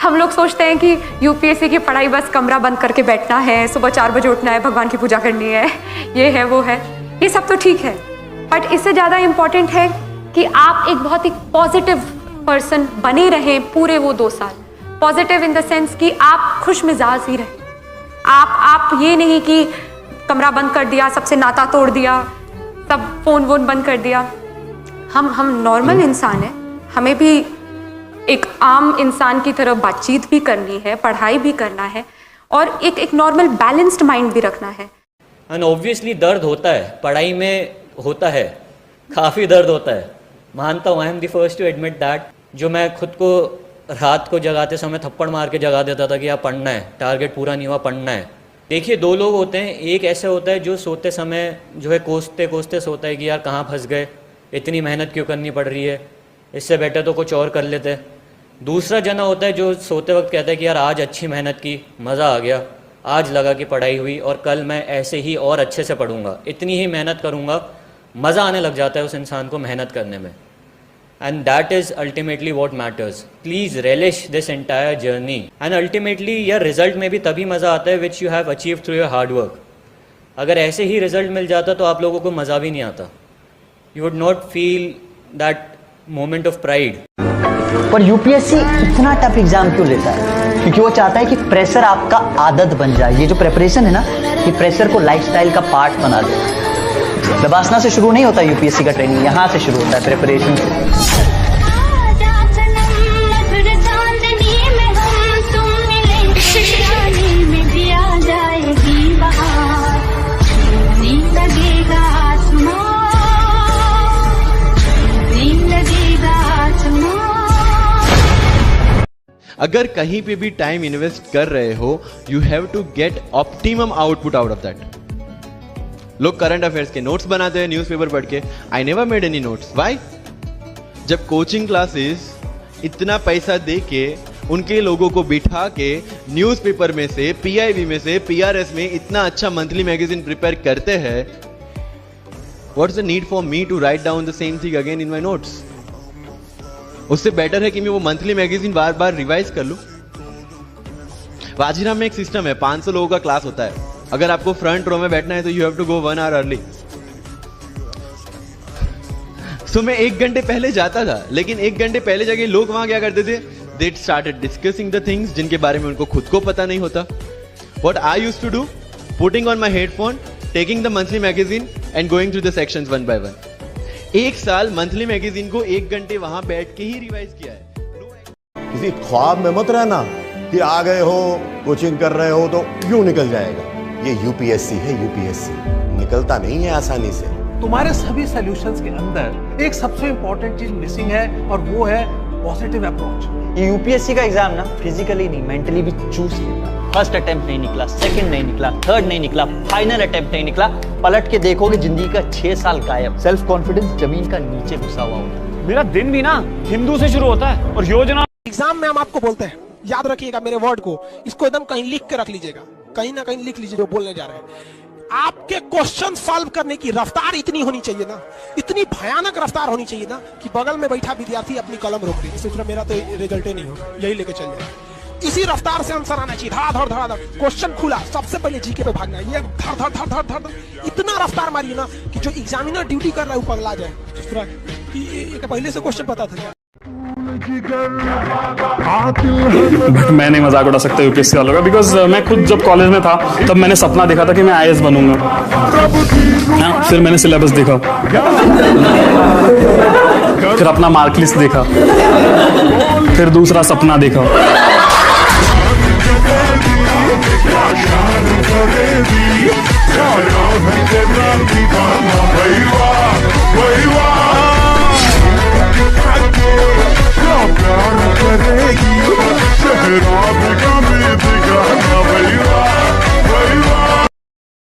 हम लोग सोचते हैं कि यूपीएससी की पढ़ाई बस कमरा बंद करके बैठना है, सुबह 4 बजे उठना है, भगवान की पूजा करनी है, ये है वो है, ये सब तो ठीक है, बट इससे ज़्यादा इम्पॉर्टेंट है कि आप एक बहुत ही पॉजिटिव पर्सन बने रहें पूरे वो 2 साल। पॉजिटिव इन द सेंस कि आप खुश मिजाज ही रहें। आप ये नहीं कि कमरा बंद कर दिया, सबसे नाता तोड़ दिया, सब फ़ोन वोन बंद कर दिया। हम नॉर्मल इंसान हैं, हमें भी एक आम इंसान की तरह बातचीत भी करनी है, पढ़ाई भी करना है और एक नॉर्मल बैलेंस्ड माइंड भी रखना है। एंड ऑब्वियसली दर्द होता है, पढ़ाई में होता है, काफ़ी दर्द होता है, मानता हूँ। I am the first to admit that. जो मैं खुद को रात को जगाते समय थप्पड़ मार के जगा देता था कि यार पढ़ना है, टारगेट पूरा नहीं हुआ, पढ़ना है। देखिए 2 लोग होते हैं, एक ऐसे होता है जो सोते समय जो है कोसते कोसते सोता है कि यार कहाँ फंस गए, इतनी मेहनत क्यों करनी पड़ रही है, इससे बेटर तो कुछ और कर लेते। दूसरा जना होता है जो सोते वक्त कहता है कि यार आज अच्छी मेहनत की, मज़ा आ गया, आज लगा कि पढ़ाई हुई और कल मैं ऐसे ही और अच्छे से पढ़ूंगा, इतनी ही मेहनत करूंगा। मज़ा आने लग जाता है उस इंसान को मेहनत करने में। And that is ultimately what matters. Please relish this entire journey and ultimately यह रिजल्ट में भी तभी मज़ा आता है which you have achieve through your hard work. अगर ऐसे ही रिजल्ट मिल जाता तो आप लोगों को मज़ा भी नहीं आता। You would not feel that moment of pride. पर यूपीएससी इतना टफ एग्जाम क्यों लेता है? क्योंकि वो चाहता है कि प्रेशर आपका आदत बन जाए। ये जो प्रिपरेशन है ना, ये प्रेशर को लाइफस्टाइल का पार्ट बना दे। दबासना से शुरू नहीं होता यूपीएससी का ट्रेनिंग, यहाँ से शुरू होता है, प्रिपरेशन से। अगर कहीं पे भी टाइम इन्वेस्ट कर रहे हो, you have to get optimum output out of that. लोग करंट अफेयर्स के नोट्स बनाते हैं न्यूज़पेपर पढ़ के। I never made any notes. Why? जब कोचिंग क्लासेस इतना पैसा दे के उनके लोगों को बिठा के न्यूज़पेपर में से, पीआईबी में से, पीआरएस में इतना अच्छा मंथली मैगजीन प्रिपेयर करते हैं, what's the need for me to write down the same thing again in my notes? उससे बेटर है कि मैं वो मंथली मैगजीन बार बार रिवाइज कर लूं। वाजिरा में एक सिस्टम है, 500 लोगों का क्लास होता है। अगर आपको फ्रंट रो में बैठना है तो you have to go 1 hour early. So मैं 1 घंटे पहले जाता था, लेकिन 1 घंटे पहले जाके लोग वहां क्या करते थे? They started discussing the things जिनके बारे में उनको खुद को पता नहीं होता। What I used to do? Putting on my headphone, taking the monthly magazine and going through the sections 1 by 1। 1 साल मंथली मैगजीन को 1 घंटे वहां बैठ के ही रिवाइज किया है। किसी ख्वाब में मत रहना कि आ गए हो, कोचिंग कर रहे हो तो यूं निकल जाएगा। ये यूपीएससी है, यूपीएससी निकलता नहीं है आसानी से। तुम्हारे सभी सॉल्यूशंस के अंदर एक सबसे इंपॉर्टेंट चीज मिसिंग है और वो है पॉजिटिव अप्रोच। ये यूपीएससी का एग्जाम ना फिजिकली नहीं, मेंटली भी चूज लेता। फर्स्ट अटेम्प्ट नहीं निकला, सेकंड नहीं निकला, थर्ड नहीं निकला, फाइनल अटेम्प्ट नहीं निकला, पलट के देखोगे जिंदगी का 6 साल गायब। सेल्फ कॉन्फिडेंस जमीन का नीचे घुसा हुआ होता है। मेरा दिन भी ना हिंदू से शुरू होता है और योजना। एग्जाम में हम आपको बोलते हैं, याद रखिएगा मेरे वर्ड को, इसको एकदम कहीं लिख के रख लीजिएगा, कहीं ना कहीं लिख लीजिए जो बोलने जा रहे हैं। आपके क्वेश्चन सॉल्व करने की रफ्तार इतनी होनी चाहिए ना, इतनी भयानक रफ्तार होनी चाहिए ना कि बगल में बैठा विद्यार्थी अपनी कलम रोक दे, सोच रहा मेरा तो रिजल्ट ही नहीं होगा, यही लेके चल जाए। इसी रफ्तार से आंसर आना चाहिए, धड़ धड़ धड़। क्वेश्चन खुला, सबसे पहले जीके पे भागना, ये धड़ धड़ धड़ धड़ धड़। इतना रफ्तार मारिए ना कि जो एग्जामिनर ड्यूटी कर रहा है वो पगला जाए। ये पहले से क्वेश्चन पता था। बट मैं नहीं मजाक उड़ा सकता यूपीएससी वालों का, बिकॉज मैं खुद जब कॉलेज में था तब मैंने सपना देखा था कि मैं आईएएस बनूंगा। फिर मैंने सिलेबस देखा, फिर अपना मार्क लिस्ट देखा, फिर दूसरा सपना देखा।